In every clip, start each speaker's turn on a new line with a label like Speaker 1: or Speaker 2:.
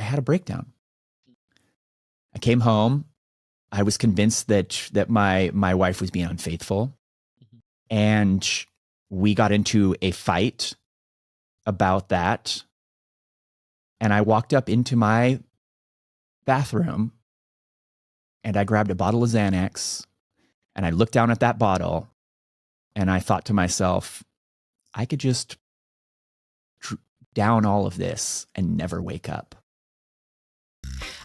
Speaker 1: I had a breakdown. I came home. I was convinced that my wife was being unfaithful. And we got into a fight about that. And I walked up into my bathroom and I grabbed a bottle of Xanax and I looked down at that bottle and I thought to myself, I could just down all of this and never wake up.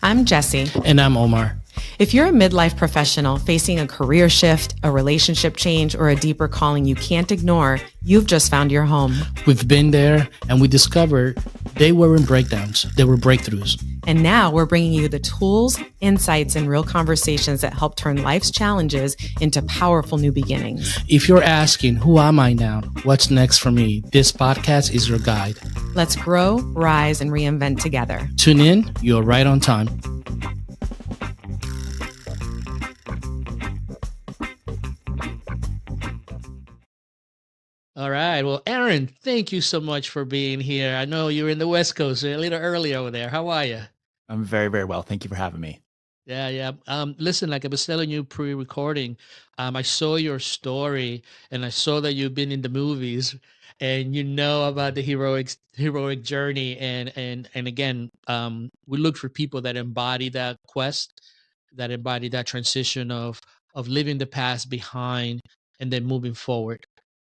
Speaker 2: I'm Jessie.
Speaker 3: And I'm Omar.
Speaker 2: If you're a midlife professional facing a career shift, a relationship change, or a deeper calling you can't ignore, you've just found your home.
Speaker 3: We've been there and we discovered they weren't breakdowns, they were breakthroughs.
Speaker 2: And now we're bringing you the tools, insights, and real conversations that help turn life's challenges into powerful new beginnings.
Speaker 3: If you're asking, who am I now? What's next for me? This podcast is your guide.
Speaker 2: Let's grow, rise, and reinvent together.
Speaker 3: Tune in, you're right on time. All right. Well, Aaron, thank you so much for being here. I know you're in the West Coast, so a little early over there. How are you?
Speaker 1: I'm very, very well. Thank you for having me.
Speaker 3: Yeah. Listen, like I was telling you pre-recording, I saw your story and I saw that you've been in the movies and you know about the heroic journey. And again, we look for people that embody that quest, that embody that transition of leaving the past behind and then moving forward.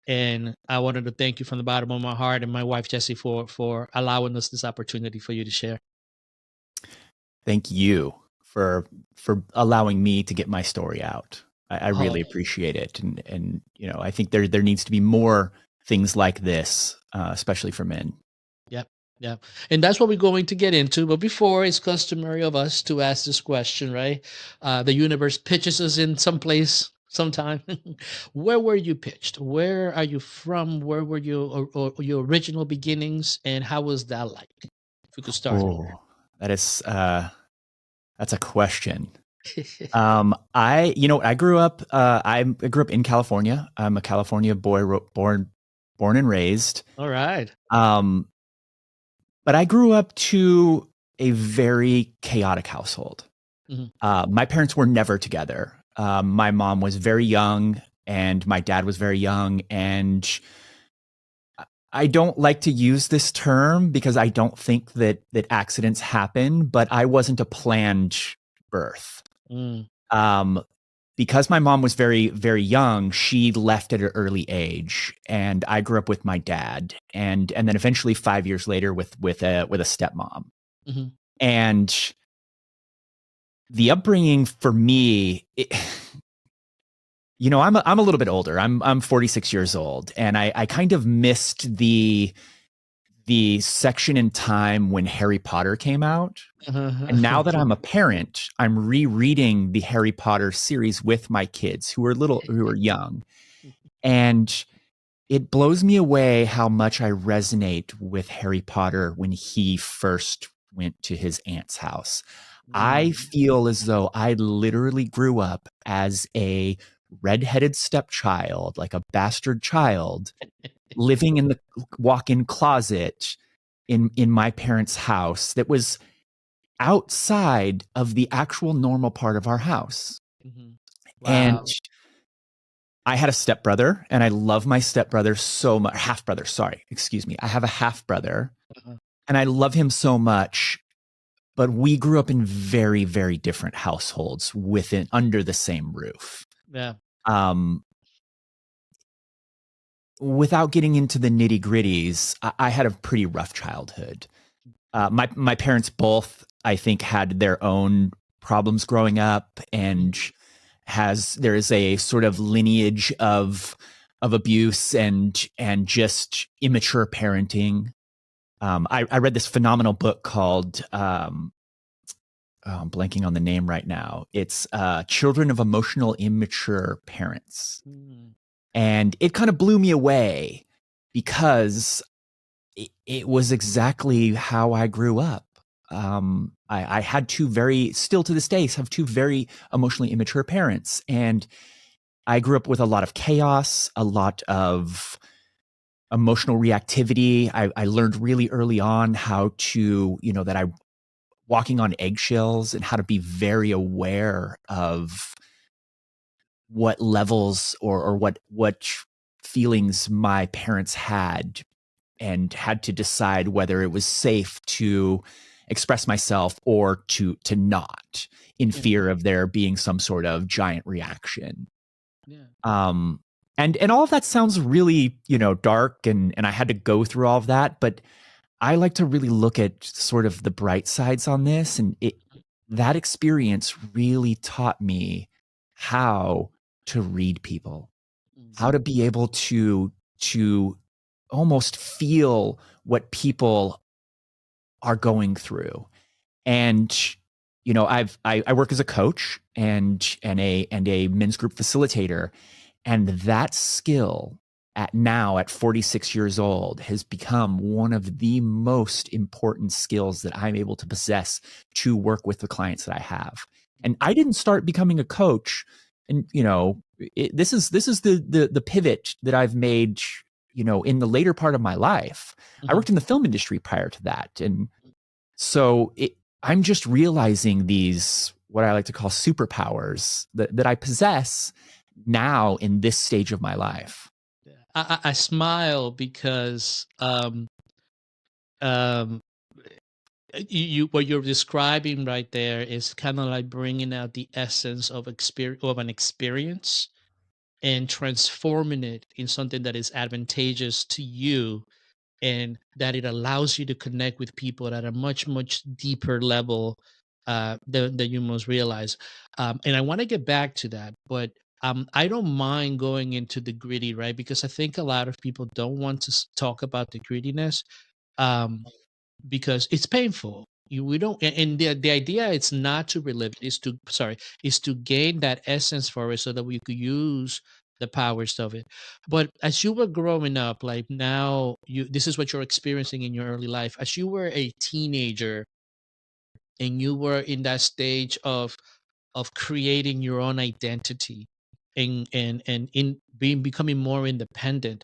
Speaker 3: And I wanted to thank you from the bottom of my heart and my wife, Jessie, for allowing us this opportunity for you to share.
Speaker 1: Thank you for allowing me to get my story out. I really appreciate it. And you know, I think there needs to be more things like this, especially for men.
Speaker 3: Yep. And that's what we're going to get into. But before, it's customary of us to ask this question, right? The universe pitches us in someplace sometime. Where were you pitched? Where are you from? Where were you or your original beginnings? And how was that like? If we could start.
Speaker 1: That's a question. I grew up in California. I'm a California boy, born and raised.
Speaker 3: All right.
Speaker 1: But I grew up to a very chaotic household. Mm-hmm. My parents were never together. My mom was very young and my dad was very young. And I don't like to use this term because I don't think that accidents happen, but I wasn't a planned birth. Because my mom was very, very young, she left at an early age, and I grew up with my dad, and then eventually 5 years later with a stepmom. Mm-hmm. And the upbringing for me, I'm a little bit older. I'm 46 years old, and I kind of missed the section in time when Harry Potter came out. And now that I'm a parent, I'm rereading the Harry Potter series with my kids who are young. And it blows me away how much I resonate with Harry Potter when he first went to his aunt's house. I feel as though I literally grew up as a redheaded stepchild, like a bastard child, living in the walk-in closet in my parents' house that was outside of the actual normal part of our house. Mm-hmm. Wow. And I had a stepbrother, and I love my stepbrother so much. Half-brother, sorry, excuse me. I have a half-brother, and I love him so much. But we grew up in very, very different households under the same roof.
Speaker 3: Yeah.
Speaker 1: Without getting into the nitty gritties, I had a pretty rough childhood. My parents both, I think, had their own problems growing up, and there is a sort of lineage of abuse and just immature parenting. I read this phenomenal book called, I'm blanking on the name right now. It's Children of Emotional Immature Parents. And it kind of blew me away because it was exactly how I grew up. I had still to this day, have two very emotionally immature parents. And I grew up with a lot of chaos, a lot of emotional reactivity. I learned really early on how to, that I walking on eggshells and how to be very aware of what levels or what feelings my parents had, and had to decide whether it was safe to express myself or to not, in fear of there being some sort of giant reaction.
Speaker 3: Yeah.
Speaker 1: And all of that sounds really, dark, and I had to go through all of that, but I like to really look at sort of the bright sides on this, and that experience really taught me how to read people, how to be able to almost feel what people are going through. And I work as a coach and a men's group facilitator, and that skill at 46 years old has become one of the most important skills that I'm able to possess to work with the clients that I have. And I didn't start becoming a coach, and this is the pivot that I've made, in the later part of my life. I worked in the film industry prior to that, and so I'm just realizing these, what I like to call superpowers that I possess now in this stage of my life.
Speaker 3: I smile because what you're describing right there is kind of like bringing out the essence of an experience and transforming it in something that is advantageous to you, and that it allows you to connect with people at a much deeper level than you most realize. And I want to get back to that, but I don't mind going into the gritty, right? Because I think a lot of people don't want to talk about the grittiness, um, because it's painful. We don't, and the idea it's not to relive it, is to, sorry, is to gain that essence for it so that we could use the powers of it. But as you were growing up, like now, this is what you're experiencing in your early life. As you were a teenager and you were in that stage of creating your own identity and in becoming more independent,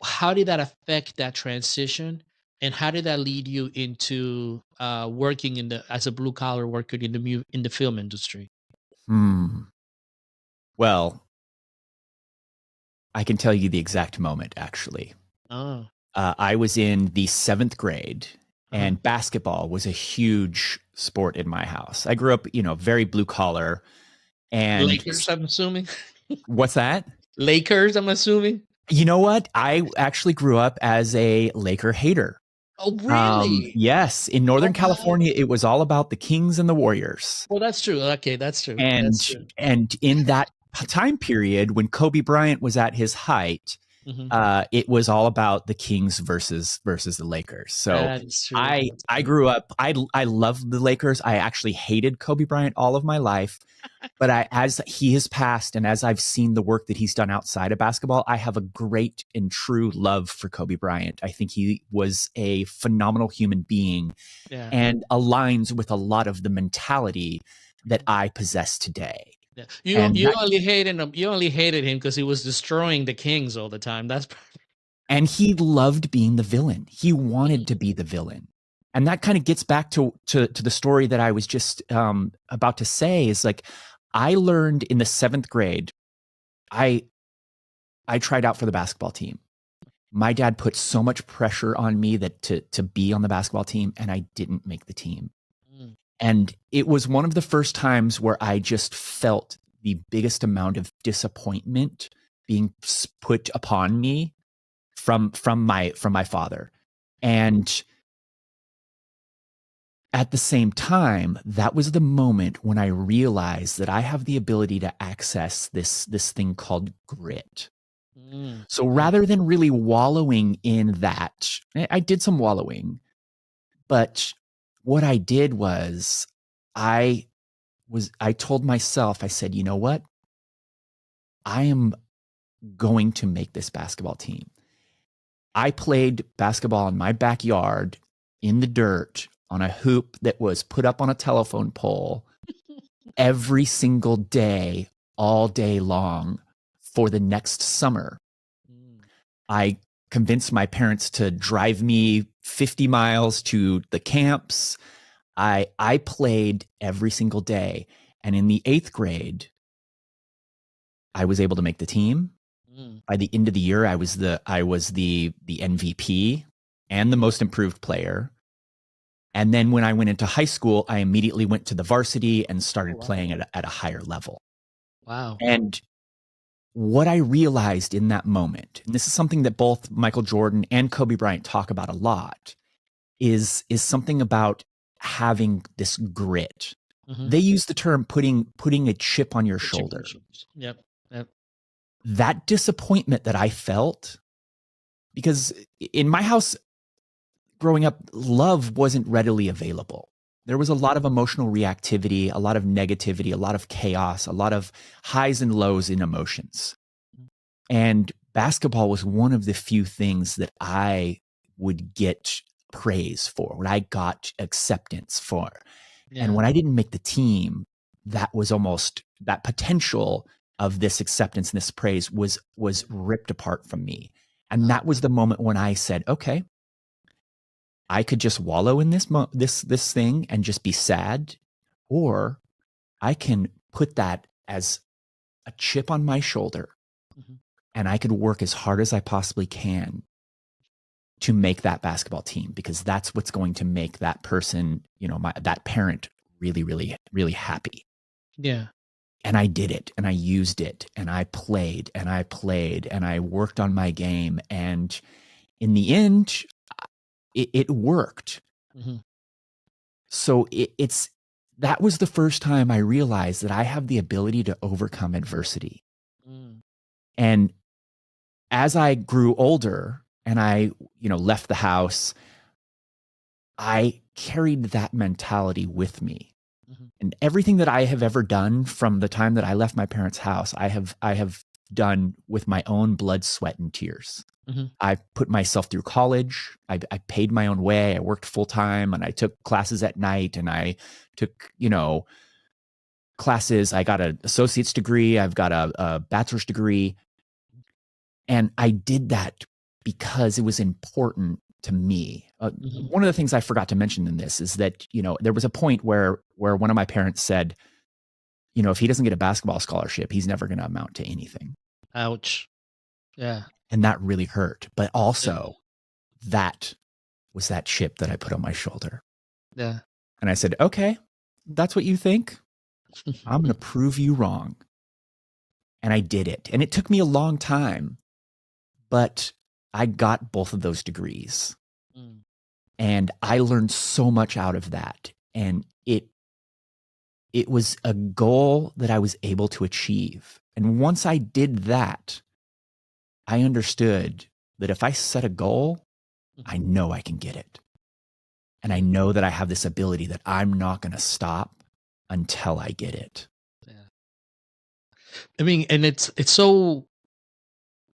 Speaker 3: how did that affect that transition, and how did that lead you into working as a blue collar worker in the film industry?
Speaker 1: Well, I can tell you the exact moment, actually.
Speaker 3: Oh.
Speaker 1: I was in the 7th grade,
Speaker 3: Uh-huh.
Speaker 1: and basketball was a huge sport in my house. I grew up, very blue collar. And
Speaker 3: Lakers, I'm assuming.
Speaker 1: what's that?
Speaker 3: Lakers, I'm assuming.
Speaker 1: You know what? I actually grew up as a Laker hater.
Speaker 3: Oh, really?
Speaker 1: Yes, in
Speaker 3: Oh,
Speaker 1: Northern
Speaker 3: wow.
Speaker 1: California, it was all about the Kings and the Warriors.
Speaker 3: Well, that's true. Okay, that's true.
Speaker 1: And
Speaker 3: That's true.
Speaker 1: and in that time period when Kobe Bryant was at his height,
Speaker 3: Mhm.
Speaker 1: it was all about the Kings versus the Lakers. So
Speaker 3: That is true.
Speaker 1: I
Speaker 3: That's
Speaker 1: I
Speaker 3: true.
Speaker 1: grew up. I loved the Lakers. I actually hated Kobe Bryant all of my life. But as he has passed, and as I've seen the work that he's done outside of basketball, I have a great and true love for Kobe Bryant. I think he was a phenomenal human being
Speaker 3: Yeah.
Speaker 1: and aligns with a lot of the mentality that I possess today.
Speaker 3: Yeah.
Speaker 1: And
Speaker 3: You
Speaker 1: that,
Speaker 3: only hated him. You only hated him because he was destroying the Kings all the time. That's
Speaker 1: and he loved being the villain. He wanted to be the villain. And that kind of gets back to the story that I was just about to say, is like, I learned in the 7th grade, I tried out for the basketball team. My dad put so much pressure on me that to be on the basketball team, and I didn't make the team.
Speaker 3: Mm.
Speaker 1: And it was one of the first times where I just felt the biggest amount of disappointment being put upon me from my father. And at the same time, that was the moment when I realized that I have the ability to access this thing called grit.
Speaker 3: Mm.
Speaker 1: So rather than really wallowing in that, I did some wallowing, but what I did was I told myself, I said, you know what? I am going to make this basketball team. I played basketball in my backyard in the dirt on a hoop that was put up on a telephone pole every single day, all day long for the next summer.
Speaker 3: Mm.
Speaker 1: I convinced my parents to drive me 50 miles to the camps. I played every single day. And in the 8th grade, I was able to make the team. By the end of the year, I was the MVP and the most improved player. And then when I went into high school, I immediately went to the varsity and started playing at a higher level.
Speaker 3: Wow.
Speaker 1: And what I realized in that moment, and this is something that both Michael Jordan and Kobe Bryant talk about a lot, is something about having this grit. They use the term putting a chip on your shoulder.
Speaker 3: Yep.
Speaker 1: That disappointment that I felt, because in my house growing up, love wasn't readily available. There was a lot of emotional reactivity, a lot of negativity, a lot of chaos, a lot of highs and lows in emotions. And basketball was one of the few things that I would get praise for, what I got acceptance for. Yeah. And when I didn't make the team, that was almost that potential of this acceptance and this praise was ripped apart from me. And that was the moment when I said, okay, I could just wallow in this thing and just be sad, or I can put that as a chip on my shoulder, and I could work as hard as I possibly can to make that basketball team, because that's what's going to make that person, that parent really, really, really happy.
Speaker 3: Yeah.
Speaker 1: And I did it, and I used it, and I played, and I played, and I worked on my game. And in the end, it worked. So that was the first time I realized that I have the ability to overcome adversity. And as I grew older and I, left the house, I carried that mentality with me. And everything that I have ever done from the time that I left my parents' house, I have done with my own blood, sweat, and tears. I put myself through college. I paid my own way. I worked full time, and I took classes at night, and I took, classes. I got an associate's degree. I've got a bachelor's degree. And I did that because it was important to me. One of the things I forgot to mention in this is that, there was a point where one of my parents said, if he doesn't get a basketball scholarship, he's never going to amount to anything.
Speaker 3: Ouch. Yeah.
Speaker 1: And that really hurt. But also that was that chip that I put on my shoulder.
Speaker 3: Yeah.
Speaker 1: And I said, okay, that's what you think. I'm going to prove you wrong. And I did it. And it took me a long time, but I got both of those degrees. And I learned so much out of that. And it was a goal that I was able to achieve. And once I did that, I understood that if I set a goal, I know I can get it. And I know that I have this ability that I'm not going to stop until I get it.
Speaker 3: Yeah. I mean, and it's so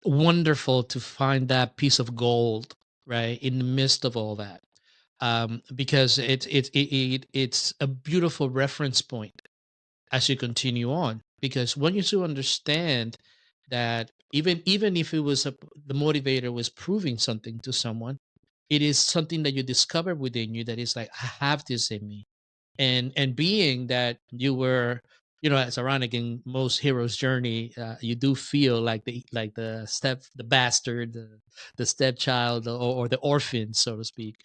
Speaker 3: wonderful to find that piece of gold, right, in the midst of all that, because it's a beautiful reference point as you continue on. Because when you to understand that even if it was the motivator was proving something to someone, it is something that you discover within you that is like, I have this in me. And being that you were, it's ironic in most heroes' journey, you do feel like the bastard, the stepchild, or the orphan, so to speak.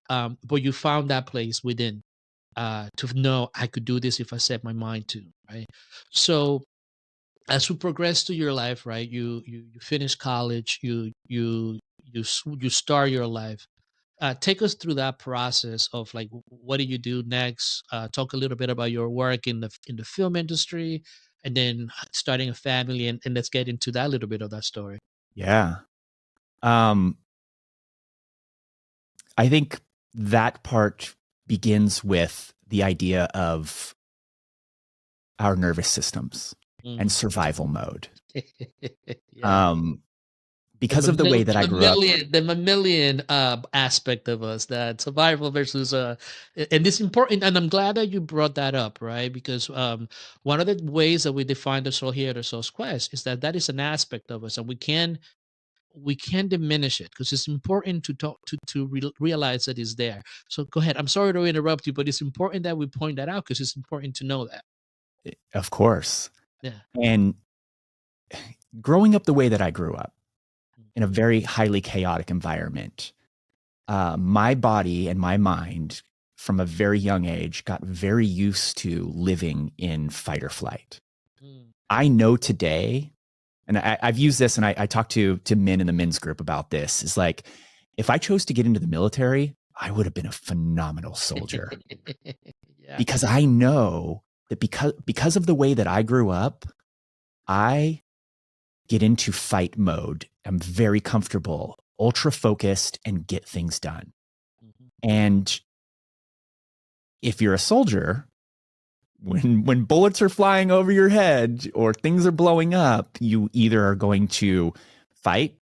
Speaker 3: But you found that place within, to know I could do this if I set my mind to, right? So as you progress to your life, right, you finish college, you start your life. Take us through that process of like, what do you do next? Talk a little bit about your work in the film industry, and then starting a family, and let's get into that little bit of that story.
Speaker 1: Yeah. I think that part begins with the idea of our nervous systems and survival mode.
Speaker 3: Yeah.
Speaker 1: Because of the way that I grew up.
Speaker 3: The mammalian aspect of us, that survival versus and it's important, and I'm glad that you brought that up, right? Because one of the ways that we define the soul here, the soul's quest, is that is an aspect of us, and we can we can't diminish it because it's important to talk to realize that it's there. So go ahead. I'm sorry to interrupt you, but it's important that we point that out because it's important to know that.
Speaker 1: Of course.
Speaker 3: Yeah.
Speaker 1: And growing up the way that I grew up in a very highly chaotic environment, my body and my mind from a very young age got very used to living in fight or flight. I know today, and I've used this, and I talk to men in the men's group about this, is like, if I chose to get into the military, I would have been a phenomenal soldier.
Speaker 3: Yeah.
Speaker 1: Because I know that because of the way that I grew up, I get into fight mode. I'm very comfortable, ultra focused, and get things done. And if you're a soldier, when bullets are flying over your head or things are blowing up, you either are going to fight,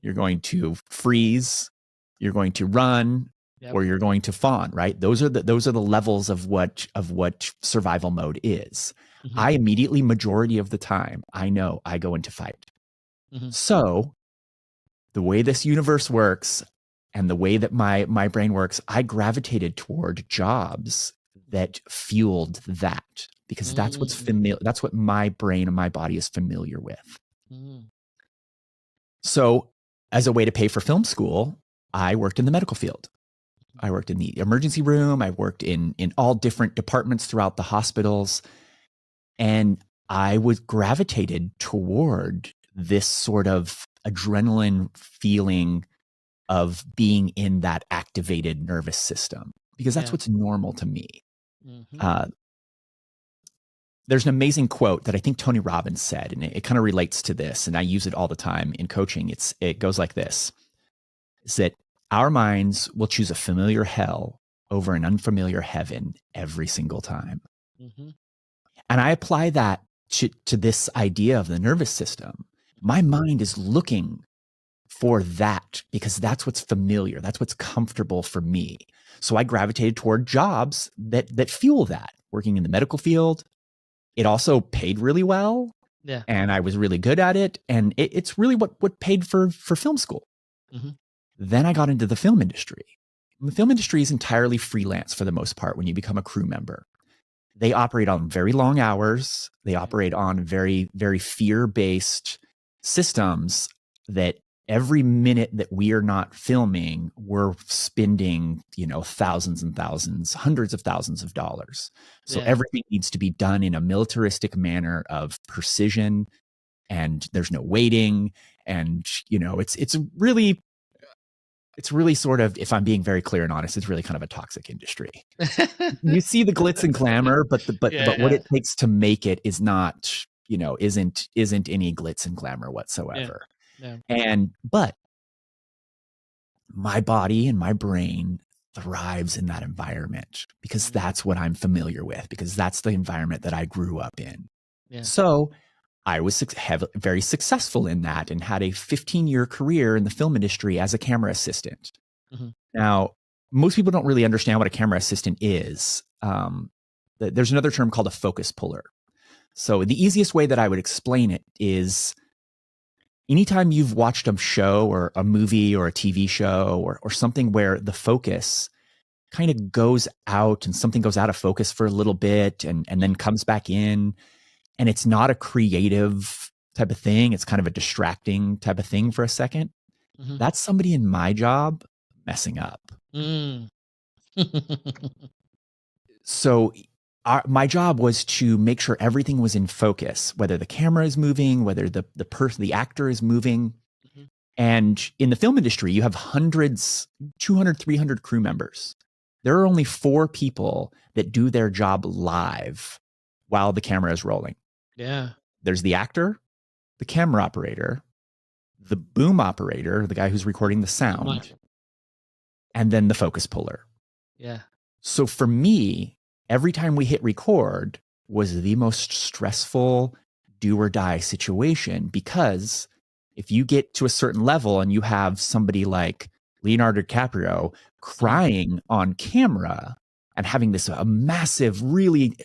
Speaker 1: you're going to freeze, you're going to run,
Speaker 3: Yep.
Speaker 1: or you're going to fawn, right? Those are the levels of what survival mode is. I immediately, majority of the time, I know I go into fight. So the way this universe works and the way that my brain works, I gravitated toward jobs that fueled that, because that's what's familiar. That's what my brain and my body is familiar with. So as a way to pay for film school, I worked in the medical field. I worked in the emergency room. I worked in all different departments throughout the hospitals. And I was gravitated toward this sort of adrenaline feeling of being in that activated nervous system, because that's what's normal to me. There's an amazing quote that I think Tony Robbins said, and it kind of relates to this, and I use it all the time in coaching. It goes like this: is that our minds will choose a familiar hell over an unfamiliar heaven every single time. And I apply that to this idea of the nervous system. My mind is looking for that because that's what's familiar. That's what's comfortable for me. So I gravitated toward jobs that fuel that. Working in the medical field, it also paid really well.
Speaker 3: Yeah.
Speaker 1: And I was really good at it. And it's really what paid for film school. Then I got into the film industry. And the film industry is entirely freelance for the most part when you become a crew member. They operate on very long hours. They operate on very, very fear-based systems that every minute that we are not filming, we're spending, thousands and thousands, hundreds of thousands of dollars. So everything needs to be done in a militaristic manner of precision, and there's no waiting. And, it's really sort of, if I'm being very clear and honest, it's really kind of a toxic industry. You see the glitz and glamour, but what it takes to make it is not, isn't any glitz and glamour whatsoever. But my body and my brain thrives in that environment because that's what I'm familiar with, because that's the environment that I grew up in. So I was very successful in that and had a 15-year career in the film industry as a camera assistant. Now, most people don't really understand what a camera assistant is. There's another term called a focus puller. So the easiest way that I would explain it is, anytime you've watched a show or a movie or a TV show or something where the focus kind of goes out and something goes out of focus for a little bit and then comes back in, and it's not a creative type of thing, it's kind of a distracting type of thing for a second, that's somebody in my job messing up. So my job was to make sure everything was in focus, whether the camera is moving, whether the actor is moving. And in the film industry, you have hundreds, 200, 300 crew members. There are only 4 people that do their job live while the camera is rolling. There's the actor, the camera operator, the boom operator, the guy who's recording the sound, and then the focus puller. So for me, every time we hit record was the most stressful do or die situation, because if you get to a certain level and you have somebody like Leonardo DiCaprio crying on camera and having this a massive, really,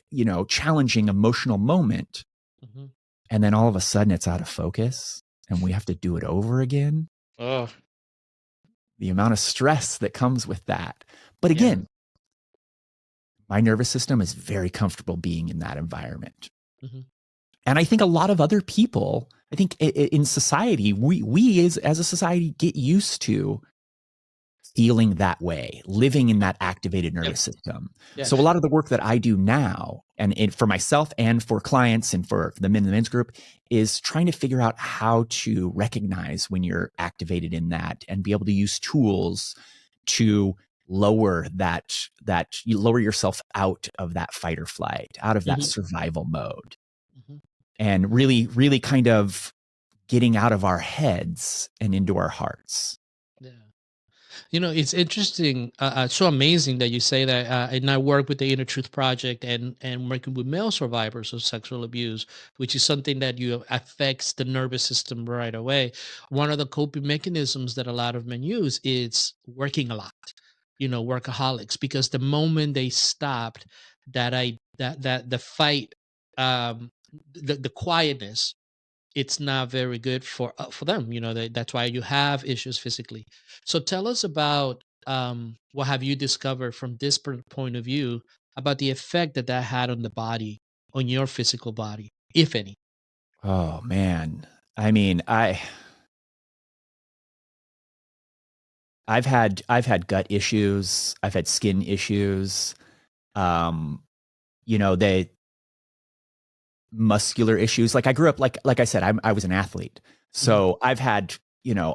Speaker 1: challenging emotional moment, and then all of a sudden it's out of focus and we have to do it over again,
Speaker 3: Oh,
Speaker 1: the amount of stress that comes with that. But
Speaker 3: yeah.
Speaker 1: again, my nervous system is very comfortable being in that environment.
Speaker 3: Hmm.
Speaker 1: And I think a lot of other people, I think in society, we as a society get used to feeling that way, living in that activated
Speaker 3: Yep.
Speaker 1: nervous system.
Speaker 3: Yeah.
Speaker 1: So a lot of the work that I do now, and for myself and for clients and for the men in the men's group, is trying to figure out how to recognize when you're activated in that and be able to use tools to lower that you lower yourself out of that fight or flight, out of that
Speaker 3: Hmm.
Speaker 1: survival mode,
Speaker 3: Hmm.
Speaker 1: and really kind of getting out of our heads and into our hearts.
Speaker 3: Yeah. It's interesting, so amazing that you say that. And I work with the Inner Truth Project and working with male survivors of sexual abuse, which is something that you affects the nervous system right away. One of the coping mechanisms that a lot of men use is working a lot. Workaholics, because the moment they stopped, that the fight, the quietness, it's not very good for them. That's why you have issues physically. So tell us about, what have you discovered from this point of view about the effect that that had on the body, on your physical body, if any.
Speaker 1: Oh man. I mean, I've had gut issues, I've had skin issues, um, they muscular issues. Like I grew up like I said, I was an athlete.
Speaker 3: Mhm.
Speaker 1: So I've had,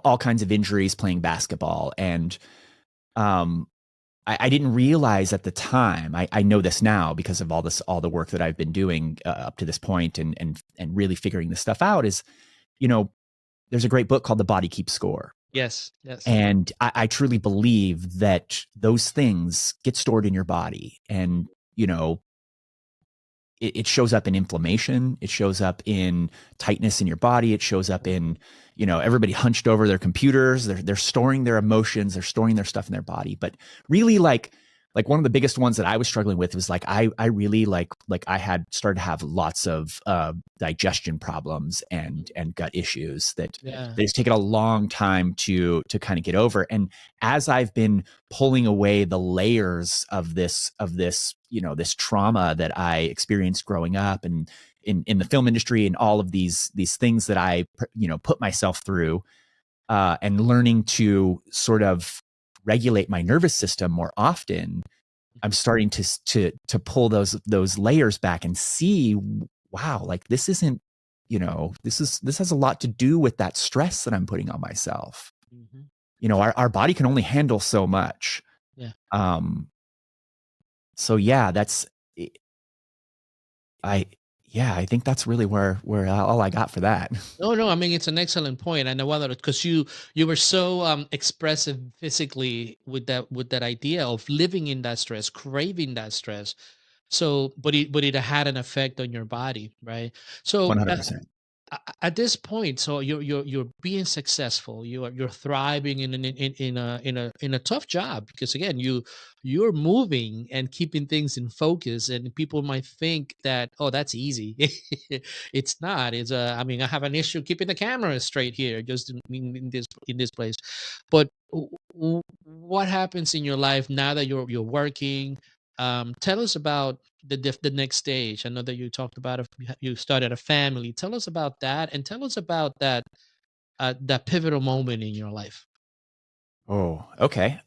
Speaker 1: all kinds of injuries playing basketball. And um I didn't realize at the time. I know this now because of all the work that I've been doing up to this point, and really figuring this stuff out. Is you know, there's a great book called The Body Keeps Score.
Speaker 3: Yes, yes.
Speaker 1: And I truly believe that those things get stored in your body. And, you know, it shows up in inflammation. It shows up in tightness in your body. It shows up in, everybody hunched over their computers. They're storing their emotions. They're storing their stuff in their body. But really, like one of the biggest ones that I was struggling with was like I really like I had started to have lots of digestion problems and gut issues that
Speaker 3: Yeah.
Speaker 1: it's taken a long time to kind of get over. And as I've been pulling away the layers of this this trauma that I experienced growing up, and in the film industry, and all of these things that I put myself through, and learning to sort of regulate my nervous system more often, I'm starting to pull those layers back and see, wow, like this isn't, this has a lot to do with that stress that I'm putting on myself.
Speaker 3: Hmm.
Speaker 1: Our body can only handle so much.
Speaker 3: Yeah.
Speaker 1: Um, so yeah, that's I yeah, I think that's really where all I got for that.
Speaker 3: No, no. I mean, it's an excellent point, and I wonder because you were so expressive physically with that idea of living in that stress, craving that stress. So, but it had an effect on your body, right? So,
Speaker 1: 100%.
Speaker 3: at this point, so you're being successful, you're thriving in a tough job, because again, you're moving and keeping things in focus, and people might think that, oh, that's easy. It's not. It's I mean, I have an issue keeping the camera straight here, just in this place. But what happens in your life now that you're working? Tell us about the next stage. I know that you talked about you started a family. Tell us about that, and tell us about that pivotal moment in your life.
Speaker 1: Oh, okay.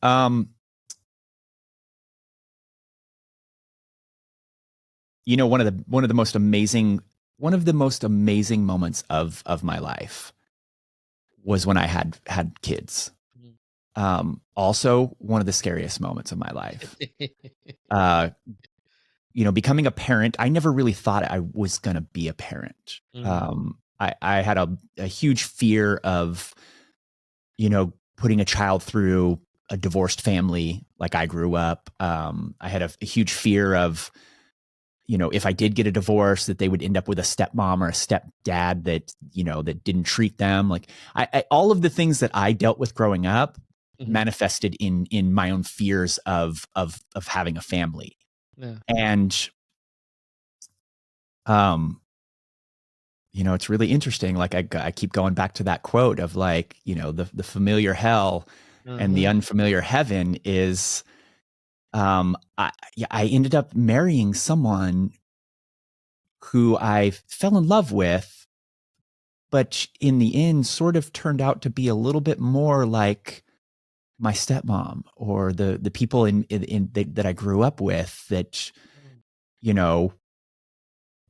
Speaker 1: One of the most amazing moments of my life was when I had kids.
Speaker 3: Mhm.
Speaker 1: Also one of the scariest moments of my life. Uh, becoming a parent, I never really thought I was going to be a parent.
Speaker 3: Mhm.
Speaker 1: I had a huge fear of, putting a child through a divorced family like I grew up. I had a huge fear of, if I did get a divorce, that they would end up with a stepmom or a stepdad that didn't treat them. Like all of the things that I dealt with growing up
Speaker 3: Mhm.
Speaker 1: manifested in my own fears of having a family.
Speaker 3: Yeah.
Speaker 1: And, um, it's really interesting. Like I keep going back to that quote of like, the familiar hell and the unfamiliar heaven is, I ended up marrying someone who I fell in love with, but in the end sort of turned out to be a little bit more like my stepmom or the people that I grew up with that,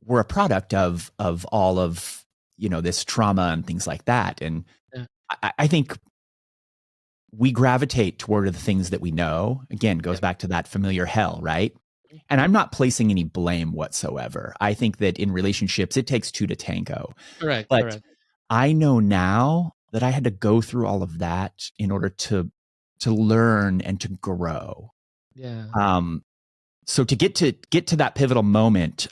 Speaker 1: were a product of all of, this trauma and things like that. And
Speaker 3: Yeah.
Speaker 1: I think we gravitate toward the things that we know. Again, goes
Speaker 3: Yeah.
Speaker 1: back to that familiar hell, right? And I'm not placing any blame whatsoever. I think that in relationships, it takes two to tango.
Speaker 3: Correct.
Speaker 1: But
Speaker 3: Correct.
Speaker 1: I know now that I had to go through all of that in order to learn and to grow.
Speaker 3: Yeah.
Speaker 1: So to get to that pivotal moment,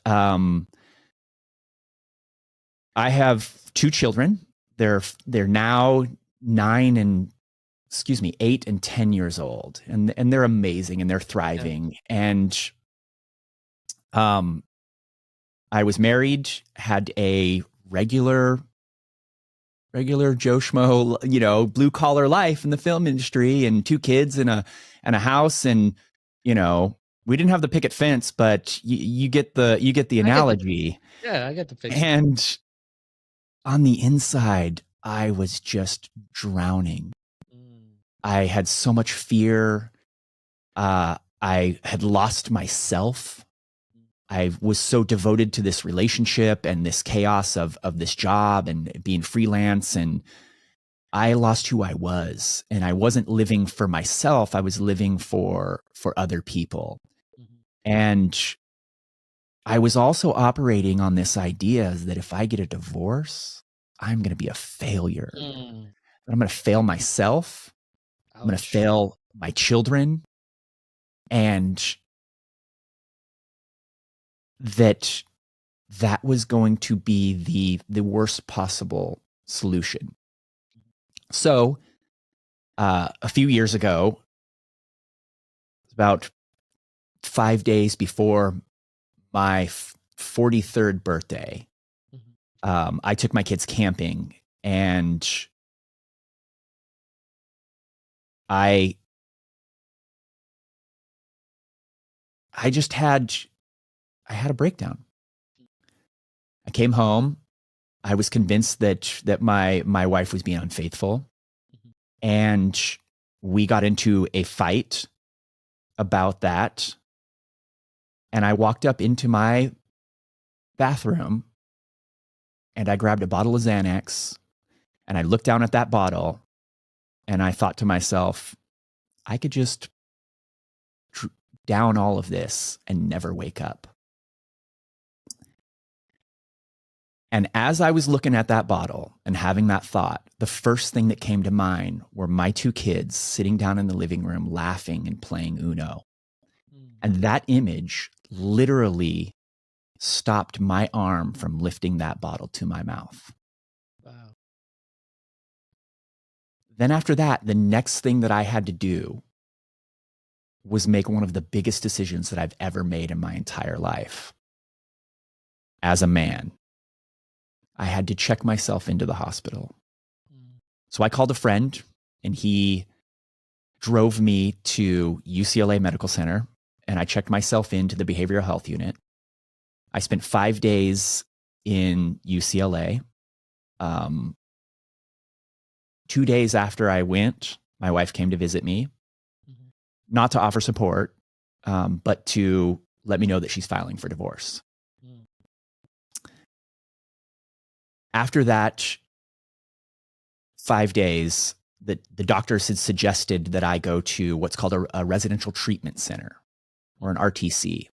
Speaker 1: I have two children. They're now 8 and 10 years old, and they're amazing and they're thriving. Yeah. And I was married, had a regular Joe Schmo, blue collar life in the film industry, and two kids and a house, and we didn't have the picket fence, but you get the analogy.
Speaker 3: I get the picture.
Speaker 1: And on the inside, I was just drowning. I had so much fear. I had lost myself. I was so devoted to this relationship and this chaos of this job and being freelance, and I lost who I was. And I wasn't living for myself. I was living for other people. And I was also operating on this idea that if I get a divorce, I'm going to be a failure. I'm going to fail myself. Ouch. I'm going to fail my children. And that was going to be the worst possible solution. So a few years ago, about 5 days before my 43rd birthday, I took my kids camping, and I just had a breakdown. I came home. I was convinced that my wife was being unfaithful, and we got into a fight about that. And I walked up into my bathroom, and I grabbed a bottle of Xanax, and I looked down at that bottle, and I thought to myself, I could just down all of this and never wake up. And as I was looking at that bottle and having that thought, the first thing that came to mind were my two kids sitting down in the living room laughing and playing Uno. And that image literally stopped my arm from lifting that bottle to my mouth.
Speaker 3: Wow.
Speaker 1: Then after that, the next thing that I had to do was make one of the biggest decisions that I've ever made in my entire life. As a man, I had to check myself into the hospital. So I called a friend, and he drove me to UCLA Medical Center, and I checked myself into the behavioral health unit. I spent 5 days in UCLA. 2 days after I went, my wife came to visit me, not to offer support, but to let me know that she's filing for divorce. After that 5 days, the doctors had suggested that I go to what's called a residential treatment center, or an RTC.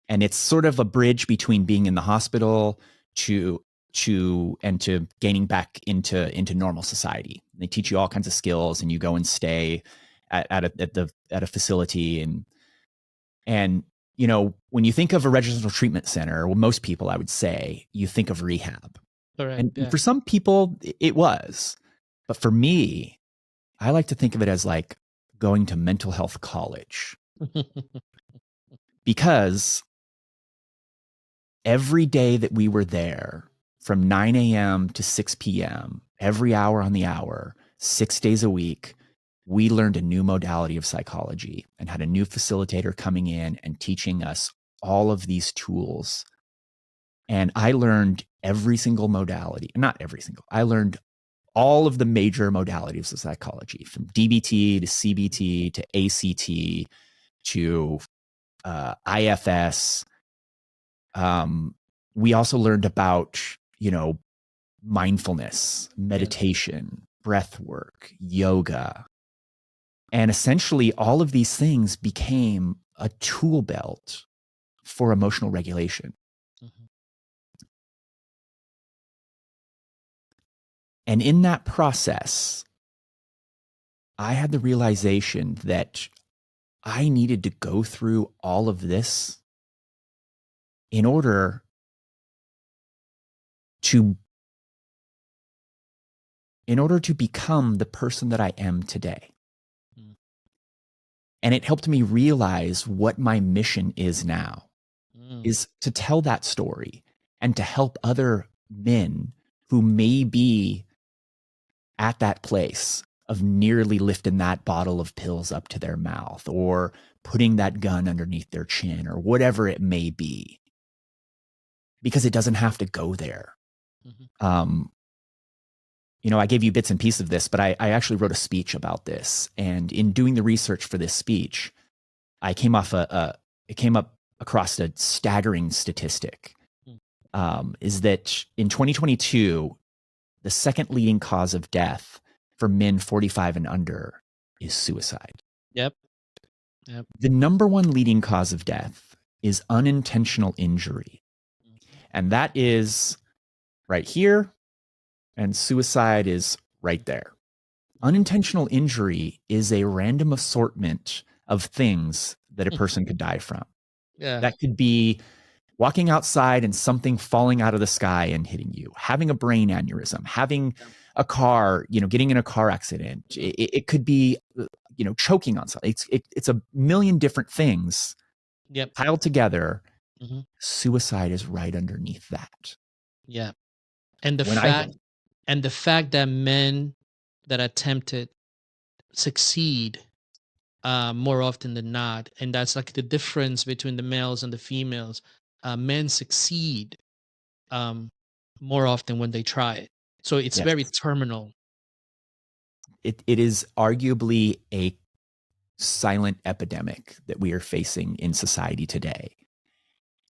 Speaker 1: And it's sort of a bridge between being in the hospital to gaining back into normal society. They teach you all kinds of skills, and you go and stay at a facility. And when you think of a residential treatment center, well, most people, I would say, you think of rehab.
Speaker 3: Correct,
Speaker 1: and for some people it was, but for me, I like to think of it as like going to mental health college. Because every day that we were there, from 9 a.m. to 6 p.m., every hour on the hour, 6 days a week, we learned a new modality of psychology and had a new facilitator coming in and teaching us all of these tools. And I learned every single modality, not every single, I learned all of the major modalities of psychology, from DBT to CBT to ACT to IFS. We also learned about, mindfulness, meditation, breath work, yoga. And essentially all of these things became a tool belt for emotional regulation.
Speaker 3: Mhm.
Speaker 1: And in that process, I had the realization that I needed to go through all of this in order to become the person that I am today.
Speaker 3: Mm.
Speaker 1: And it helped me realize what my mission is now,
Speaker 3: Mm.
Speaker 1: is to tell that story and to help other men who may be at that place of nearly lifting that bottle of pills up to their mouth or putting that gun underneath their chin or whatever it may be, because it doesn't have to go there.
Speaker 3: Mhm.
Speaker 1: I gave you bits and pieces of this, but I actually wrote a speech about this. And in doing the research for this speech, I came up across a staggering statistic. Is that in 2022, the second leading cause of death for men 45 and under is suicide.
Speaker 3: Yep.
Speaker 1: The number one leading cause of death is unintentional injury. And that is right here, and suicide is right there. Unintentional injury is a random assortment of things that a person could die from.
Speaker 3: Yeah.
Speaker 1: That could be walking outside and something falling out of the sky and hitting you, having a brain aneurysm, having a car, getting in a car accident. It could be, choking on something. It's a million different things
Speaker 3: Yep.
Speaker 1: piled together.
Speaker 3: Mhm.
Speaker 1: Suicide is right underneath that.
Speaker 3: Yeah. And the
Speaker 1: When
Speaker 3: fact that men that attempt it succeed more often than not, and that's like the difference between the males and the females. Men succeed um, more often when they try it, so it's
Speaker 1: Yes,
Speaker 3: very terminal.
Speaker 1: it is arguably a silent epidemic that we are facing in society today.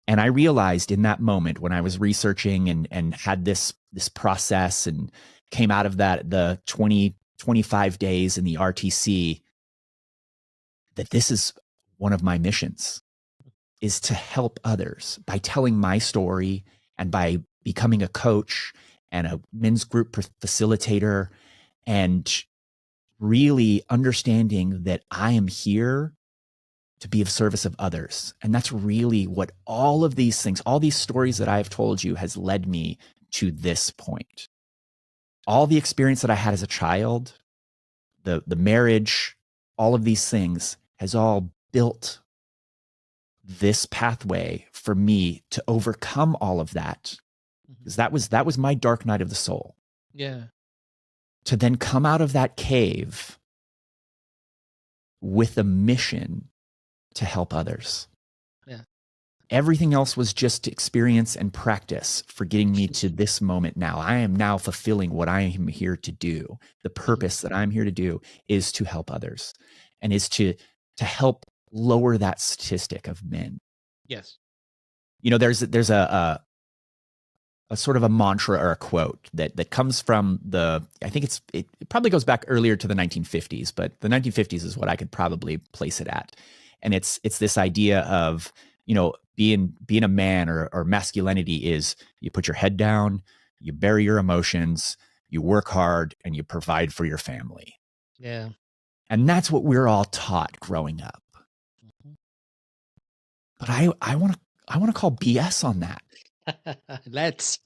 Speaker 1: And I realized in that moment when I was researching and had this process and came out of that, the 25 days in the RTC, that this is one of my missions, is to help others by telling my story and by becoming a coach and a men's group facilitator, and really understanding that I am here to be of service of others. And that's really what all of these things, all these stories that I've told you, has led me to this point. All the experience that I had as a child, the marriage, all of these things has all built this pathway for me to overcome all of that. Because that was my dark night of the soul.
Speaker 3: Yeah.
Speaker 1: To then come out of that cave with a mission to help others.
Speaker 3: Yeah.
Speaker 1: Everything else was just experience and practice for getting me to this moment now. I am now fulfilling what I am here to do. The purpose that I'm here to do is to help others, and is to help lower that statistic of men.
Speaker 3: Yes.
Speaker 1: There's a sort of a mantra or a quote that comes from I think it probably goes back earlier to the 1950s, but the 1950s is what I could probably place it at. And it's this idea of, being a man or masculinity is you put your head down, you bury your emotions, you work hard, and you provide for your family.
Speaker 3: Yeah.
Speaker 1: And that's what we're all taught growing up. But I want to call BS on that.
Speaker 3: Let's.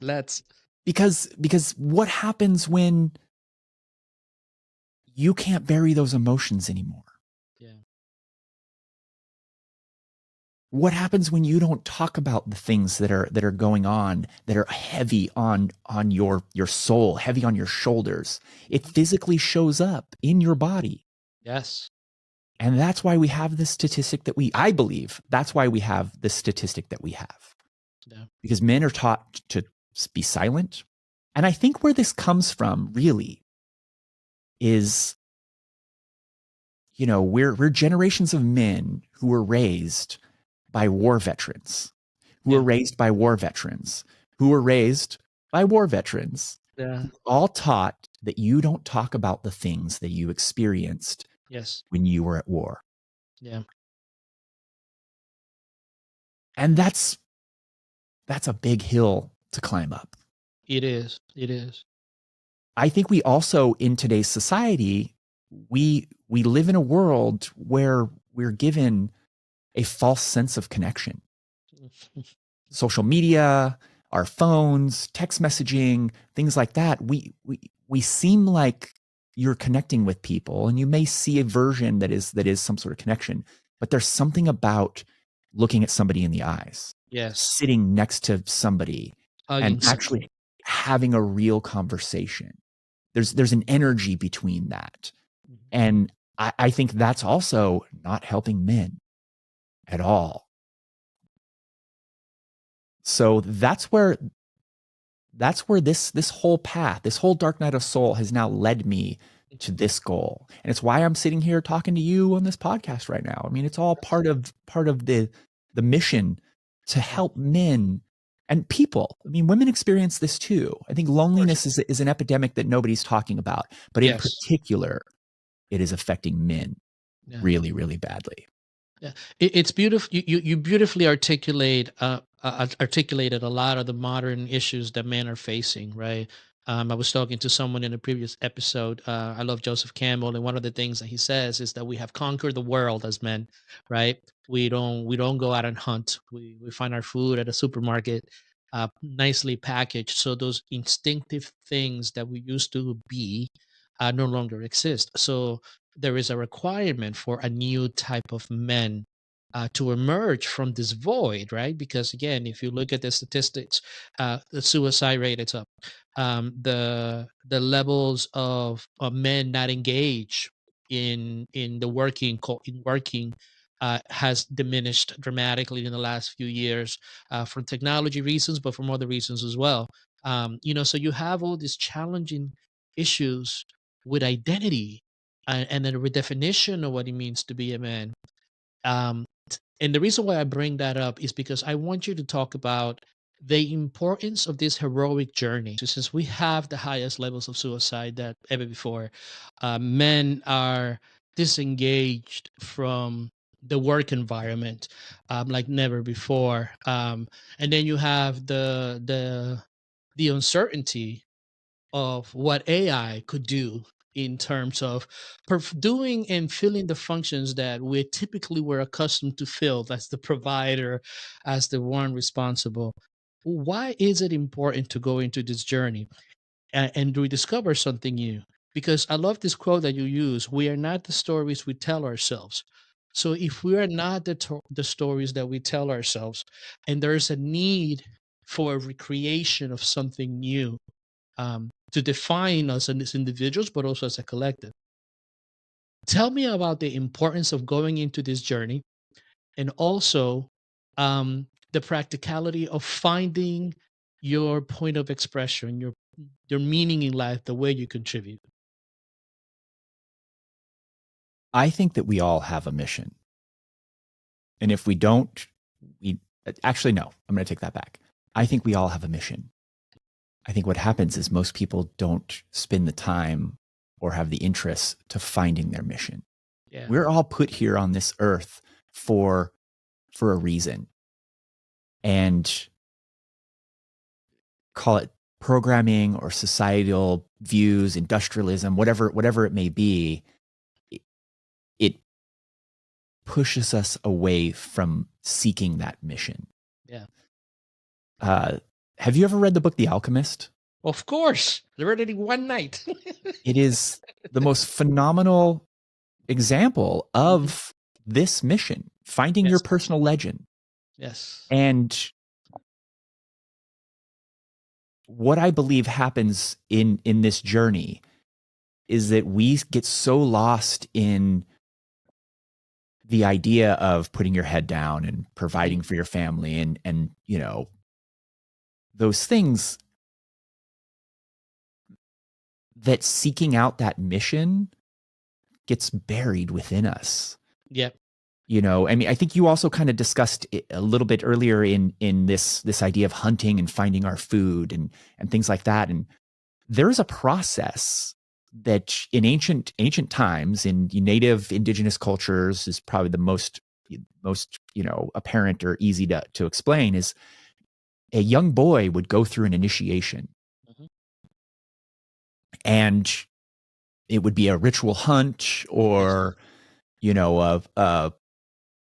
Speaker 1: Because what happens when you can't bury those emotions anymore?
Speaker 3: Yeah.
Speaker 1: What happens when you don't talk about the things that are going on, that are heavy on your soul, heavy on your shoulders? It physically shows up in your body.
Speaker 3: Yes.
Speaker 1: And that's why we have this statistic that I believe that's why we have this statistic that we have.
Speaker 3: Yeah.
Speaker 1: Because men are taught to be silent. And I think where this comes from really is, we're generations of men who were raised by war veterans, who were raised by war veterans, who were raised by war veterans,
Speaker 3: Yeah.
Speaker 1: all taught that you don't talk about the things that you experienced
Speaker 3: Yes.
Speaker 1: when you were at war.
Speaker 3: Yeah.
Speaker 1: And that's a big hill to climb up.
Speaker 3: It is. It is.
Speaker 1: I think we also, in today's society, we live in a world where we're given a false sense of connection. Social media, our phones, text messaging, things like that. We seem like you're connecting with people, and you may see a version that is some sort of connection, but there's something about looking at somebody in the eyes,
Speaker 3: Yes.
Speaker 1: sitting next to somebody,
Speaker 3: Hugging
Speaker 1: and actually having a real conversation. There's an energy between that. And I think that's also not helping men at all. So that's where this whole path, this whole dark night of soul has now led me to this goal. And it's why I'm sitting here talking to you on this podcast right now. I mean, it's all part of the mission to help men and people. I mean, women experience this too. I think loneliness is an epidemic that nobody's talking about, but in particular, it is affecting men really, really badly.
Speaker 3: Yeah, it's beautiful. You beautifully articulated a lot of the modern issues that men are facing, right? I was talking to someone in a previous episode. I love Joseph Campbell, and one of the things that he says is that we have conquered the world as men, right? We don't go out and hunt. We find our food at a supermarket, nicely packaged. So those instinctive things that we used to be no longer exist. So there is a requirement for a new type of men to emerge from this void, right? Because again, if you look at the statistics, the suicide rate is up. The levels of men not engaged in the working has diminished dramatically in the last few years for technology reasons, but from other reasons as well. So you have all these challenging issues with identity and the redefinition of what it means to be a man. And the reason why I bring that up is because I want you to talk about the importance of this heroic journey. So since we have the highest levels of suicide that ever before, men are disengaged from the work environment like never before. And then you have the uncertainty of what AI could do in terms of doing and filling the functions that we typically were accustomed to fill as the provider, as the one responsible. Why is it important to go into this journey and rediscover something new? Because I love this quote that you use: we are not the stories we tell ourselves. So if we are not the stories that we tell ourselves, and there's a need for a recreation of something new, to define us as individuals, but also as a collective. Tell me about the importance of going into this journey, and also the practicality of finding your point of expression, your meaning in life, the way you contribute.
Speaker 1: I think that we all have a mission. And if we don't, we actually, no, I'm going to take that back. I think we all have a mission. I think what happens is most people don't spend the time or have the interest to finding their mission.
Speaker 3: Yeah.
Speaker 1: We're all put here on this earth for a reason. And call it programming or societal views, industrialism, whatever it may be, it pushes us away from seeking that mission.
Speaker 3: Yeah.
Speaker 1: Have you ever read the book The Alchemist?
Speaker 3: Of course. I read it in one night.
Speaker 1: It is the most phenomenal example of this mission, finding your personal legend.
Speaker 3: Yes.
Speaker 1: And what I believe happens in this journey is that we get so lost in the idea of putting your head down and providing for your family and you know, those things, that seeking out that mission gets buried within us.
Speaker 3: Yep.
Speaker 1: You know, I mean, I think you also kind of discussed it a little bit earlier in this idea of hunting and finding our food and things like that. And there's a process that in ancient times, in native indigenous cultures, is probably the most you know, apparent or easy to explain, is a young boy would go through an initiation.
Speaker 3: Mm-hmm.
Speaker 1: And it would be a ritual hunt, or, you know, a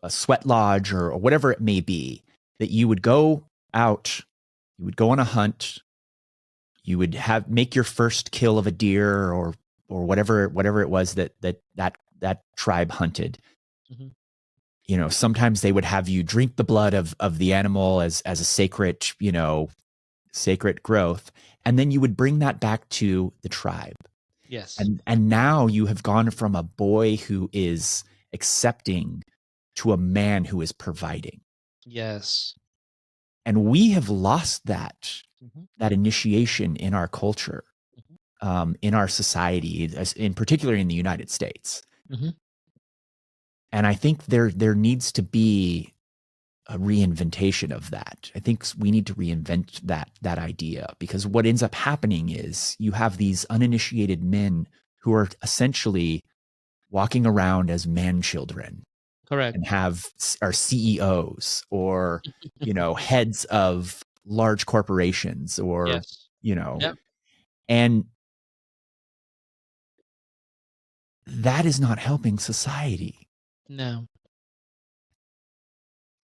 Speaker 1: sweat lodge, or whatever it may be, that you would go out, you would go on a hunt, you would make your first kill of a deer, or whatever it was that tribe hunted.
Speaker 3: Mm-hmm.
Speaker 1: You know, sometimes they would have you drink the blood of the animal as a sacred, you know, sacred growth, and then you would bring that back to the tribe.
Speaker 3: Yes.
Speaker 1: And now you have gone from a boy who is accepting to a man who is providing.
Speaker 3: Yes.
Speaker 1: And we have lost that
Speaker 3: Mm-hmm.
Speaker 1: that initiation in our culture, in our society, in particular in the United States.
Speaker 3: Mm-hmm.
Speaker 1: And I think there needs to be a reinventation of that. I think we need to reinvent that idea, because what ends up happening is you have these uninitiated men who are essentially walking around as man children.
Speaker 3: Correct.
Speaker 1: And are CEOs, or, you know, heads of large corporations, or,
Speaker 3: Yes.
Speaker 1: you know,
Speaker 3: Yep.
Speaker 1: and that is not helping society.
Speaker 3: No.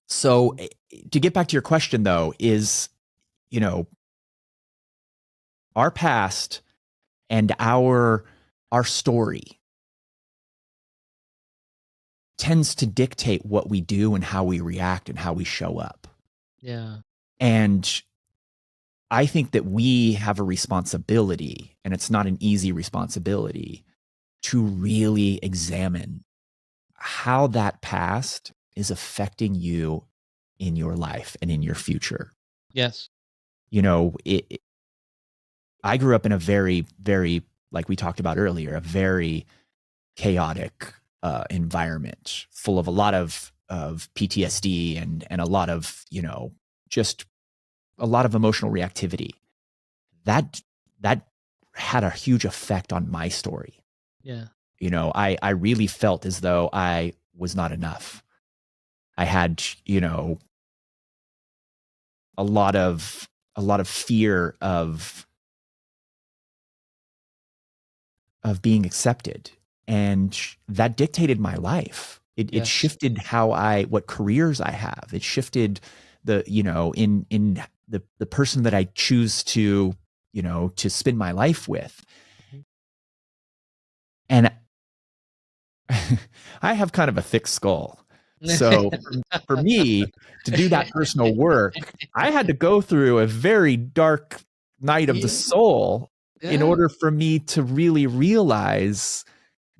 Speaker 1: So to get back to your question, though, is, you know, our past and our story tends to dictate what we do and how we react and how we show up.
Speaker 3: Yeah.
Speaker 1: And I think that we have a responsibility, and it's not an easy responsibility, to really examine how that past is affecting you in your life and in your future.
Speaker 3: Yes.
Speaker 1: You know, I grew up in a very, very, like we talked about earlier, a very chaotic environment, full of a lot of PTSD and a lot of, you know, just a lot of emotional reactivity. That had a huge effect on my story.
Speaker 3: Yeah.
Speaker 1: You know, I really felt as though I was not enough. I had, you know, a lot of fear of being accepted, and that dictated my life. It
Speaker 3: Yes.
Speaker 1: shifted what careers I have. It shifted the, you know, in the person that I choose to, you know, to spend my life with. And I have kind of a thick skull. So for me to do that personal work, I had to go through a very dark night of the soul in order for me to really realize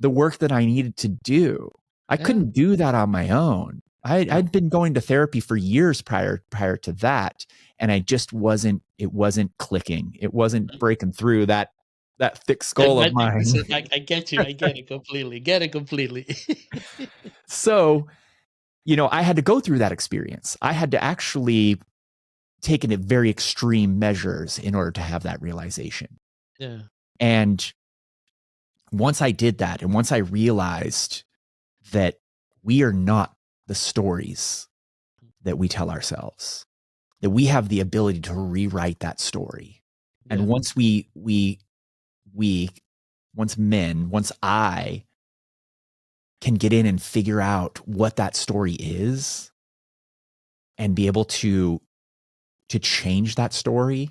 Speaker 1: the work that I needed to do. I couldn't do that on my own. I'd been going to therapy for years prior to that, and it wasn't clicking. It wasn't breaking through that thick skull of mine.
Speaker 3: I get you. I get it completely.
Speaker 1: So, you know, I had to go through that experience. I had to actually take it very extreme measures in order to have that realization.
Speaker 3: Yeah.
Speaker 1: And once I did that, and once I realized that we are not the stories that we tell ourselves, that we have the ability to rewrite that story. Yeah. And once once I can get in and figure out what that story is and be able to change that story,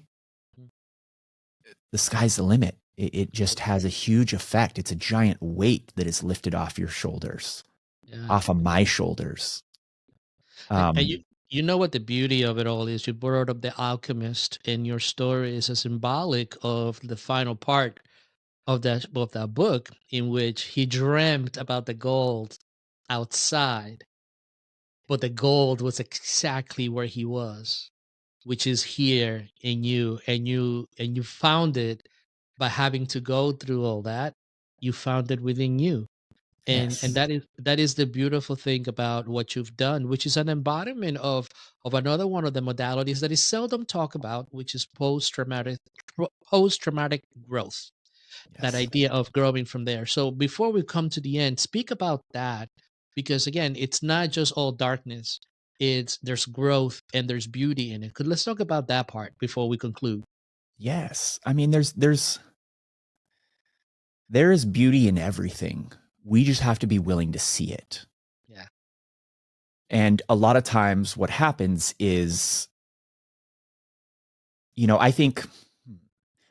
Speaker 1: the sky's the limit. It just has a huge effect. It's a giant weight that is lifted off your shoulders, off of my shoulders.
Speaker 3: And You know what the beauty of it all is? You brought up the Alchemist, and your story is a symbolic of the final part of that book, in which he dreamt about the gold outside, but the gold was exactly where he was, which is here in you, and you found it by having to go through all that. You found it within you. And
Speaker 1: Yes.
Speaker 3: that is the beautiful thing about what you've done, which is an embodiment of another one of the modalities that is seldom talked about, which is post traumatic growth, that
Speaker 1: Yes.
Speaker 3: idea of growing from there. So before we come to the end, speak about that, because again, it's not just all darkness. There's growth and there's beauty in it. Let's talk about that part before we conclude.
Speaker 1: Yes. I mean, there is beauty in everything. We just have to be willing to see it.
Speaker 3: Yeah.
Speaker 1: And a lot of times what happens is, I think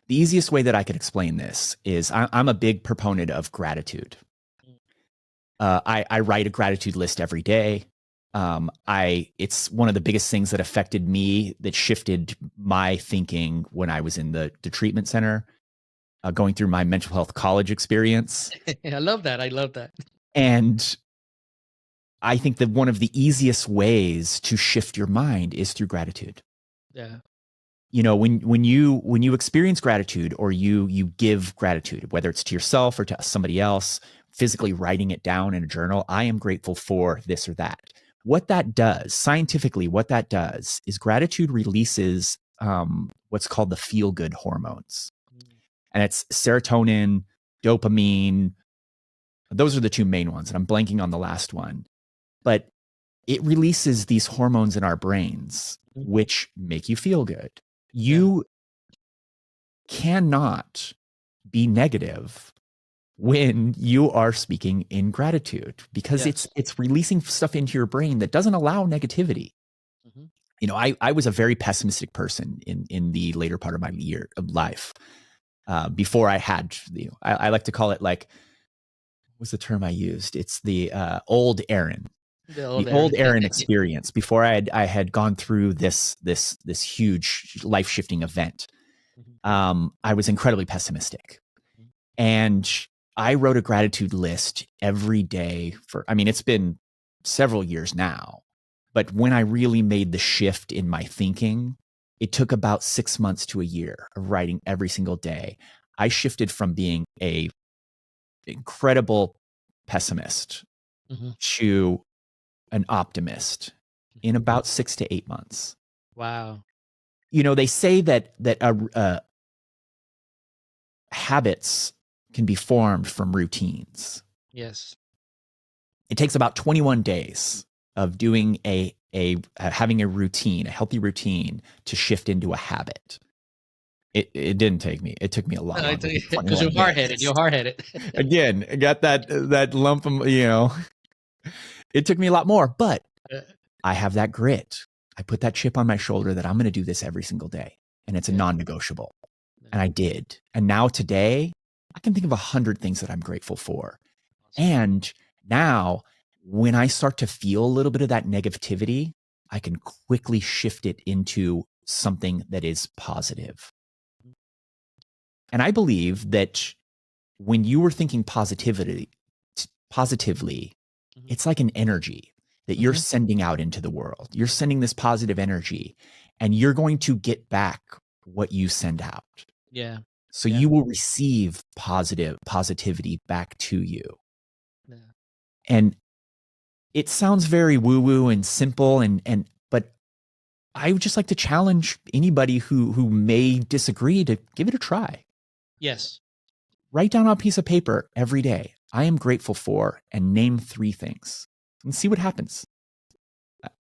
Speaker 1: the easiest way that I could explain this is I'm a big proponent of gratitude. I write a gratitude list every day. It's one of the biggest things that affected me, that shifted my thinking when I was in the treatment center, going through my mental health college experience.
Speaker 3: I love that. I love that.
Speaker 1: And I think that one of the easiest ways to shift your mind is through gratitude.
Speaker 3: Yeah.
Speaker 1: When you experience gratitude, or you give gratitude, whether it's to yourself or to somebody else, physically writing it down in a journal, I am grateful for this or that. What that does, scientifically, what that does is gratitude releases what's called the feel-good hormones. And it's serotonin, dopamine. Those are the two main ones, and I'm blanking on the last one. But it releases these hormones in our brains,
Speaker 3: Mhm.
Speaker 1: which make you feel good.
Speaker 3: Yeah.
Speaker 1: You cannot be negative when you are speaking in gratitude, because
Speaker 3: Yes.
Speaker 1: it's releasing stuff into your brain that doesn't allow negativity.
Speaker 3: Mhm.
Speaker 1: I was a very pessimistic person in the later part of my year of life. Before I had, I like to call it, like, what's the term I used? It's the old Aaron,
Speaker 3: The
Speaker 1: the
Speaker 3: old
Speaker 1: old
Speaker 3: Aaron.
Speaker 1: Aaron experience, before I had gone through this huge life shifting event.
Speaker 3: Mhm.
Speaker 1: I was incredibly pessimistic,
Speaker 3: Mhm.
Speaker 1: and I wrote a gratitude list every day it's been several years now, but when I really made the shift in my thinking, it took about 6 months to a year of writing every single day. I shifted from being a incredible pessimist
Speaker 3: Mhm.
Speaker 1: to an optimist in
Speaker 3: Mhm.
Speaker 1: about 6 to 8 months.
Speaker 3: Wow.
Speaker 1: They say that habits can be formed from routines.
Speaker 3: Yes.
Speaker 1: It takes about 21 days of doing having a routine, a healthy routine, to shift into a habit. It didn't take me. It took me a lot longer than
Speaker 3: Because
Speaker 1: 21
Speaker 3: you're hard headed.
Speaker 1: days.
Speaker 3: You're hard headed.
Speaker 1: Again, I got that lump of. It took me a lot more, but I have that grit. I put that chip on my shoulder that I'm going to do this every single day, and it's a
Speaker 3: Yeah.
Speaker 1: non-negotiable. And I did. And now today, I can think of 100 things that I'm grateful for.
Speaker 3: Awesome.
Speaker 1: And now, when I start to feel a little bit of that negativity, I can quickly shift it into something that is positive. And I believe that when you are thinking positively,
Speaker 3: Mhm.
Speaker 1: it's like an energy that you're
Speaker 3: Mhm.
Speaker 1: sending out into the world. You're sending this positive energy, and you're going to get back what you send out.
Speaker 3: Yeah.
Speaker 1: So
Speaker 3: Yeah.
Speaker 1: you will receive positivity back to you.
Speaker 3: Yeah.
Speaker 1: And it sounds very woo-woo and simple, but I would just like to challenge anybody who may disagree to give it a try.
Speaker 3: Yes.
Speaker 1: Write down on a piece of paper every day, I am grateful for, and name 3 things, and see what happens.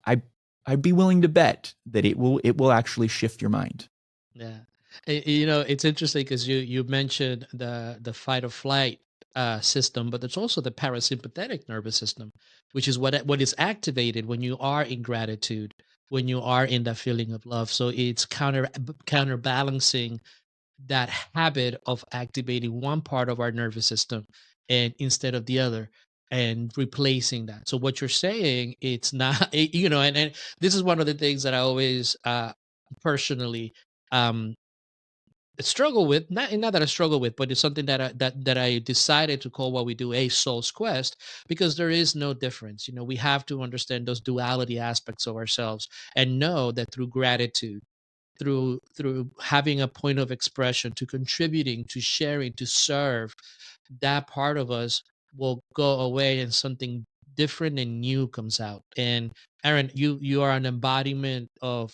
Speaker 1: I I'd be willing to bet that it will actually shift your mind.
Speaker 3: Yeah. It's interesting because you mentioned the fight or flight system, but there's also the parasympathetic nervous system, which is what is activated when you are in gratitude, when you are in that feeling of love. So it's counterbalancing that habit of activating one part of our nervous system and instead of the other. and replacing that. So what you're saying, it's not, and this is one of the things that I always personally um struggle with, not that I struggle with, but it's something that I decided to call what we do a soul's quest, because there is no difference. We have to understand those duality aspects of ourselves and know that through gratitude, through having a point of expression, to contributing, to sharing, to serve, that part of us will go away and something different and new comes out. And Aaron, you are an embodiment of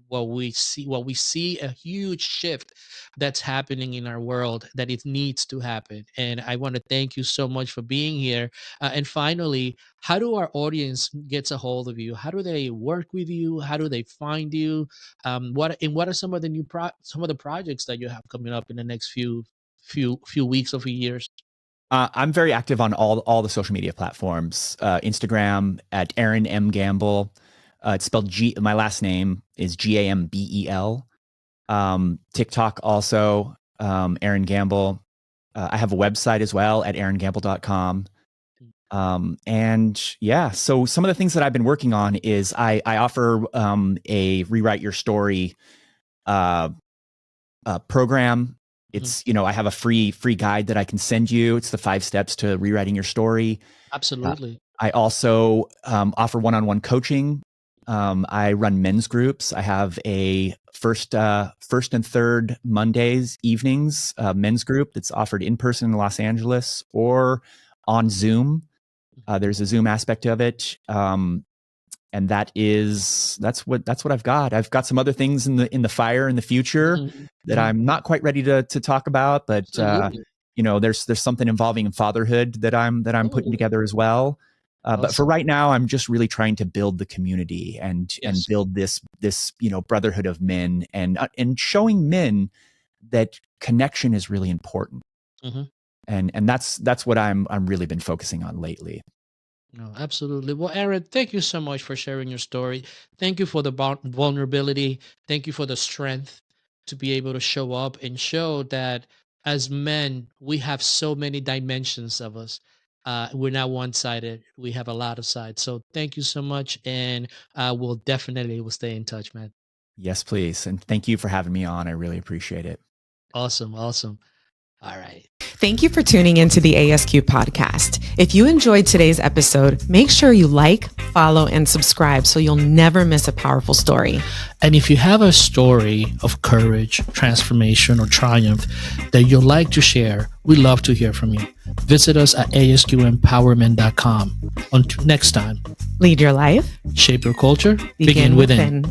Speaker 3: what we see a huge shift that's happening in our world, that it needs to happen. And I want to thank you so much for being here. And finally, how do our audience gets a hold of you? How do they work with you? How do they find you? What are some of the some of the projects that you have coming up in the next few weeks or few years?
Speaker 1: I'm very active on all the social media platforms. Instagram at Aaron M. Gambel. It's spelled my last name is Gambel. TikTok also, Aaron Gambel. I have a website as well at aarongamble.com. And yeah, so some of the things that I've been working on is I offer a rewrite your story program. It's, I have a free guide that I can send you. It's the 5 steps to rewriting your story.
Speaker 3: Absolutely.
Speaker 1: I also offer one-on-one coaching. I run men's groups. I have a first and third Mondays evenings men's group that's offered in person in Los Angeles or on Zoom. There's a Zoom aspect of it. And that's what I've got. I've got some other things in the fire in the future that I'm not quite ready to talk about, but there's something involving in fatherhood that I'm putting together as well. But for right now, I'm just really trying to build the community and build this brotherhood of men and showing men that connection is really important. And that's what I'm really been focusing on lately.
Speaker 3: No, absolutely. Well, Aaron, thank you so much for sharing your story. Thank you for the vulnerability. Thank you for the strength to be able to show up and show that as men, we have so many dimensions of us. We're not one-sided. We have a lot of sides. So thank you so much. And we'll stay in touch, man.
Speaker 1: Yes, please. And thank you for having me on. I really appreciate it.
Speaker 3: Awesome. Awesome. All right.
Speaker 2: Thank you for tuning into the ASQ podcast. If you enjoyed today's episode, make sure you like, follow, and subscribe so you'll never miss a powerful story.
Speaker 3: And if you have a story of courage, transformation, or triumph that you'd like to share, we'd love to hear from you. Visit us at asqempowerment.com. Until next time,
Speaker 2: lead your life,
Speaker 3: shape your culture,
Speaker 2: begin within.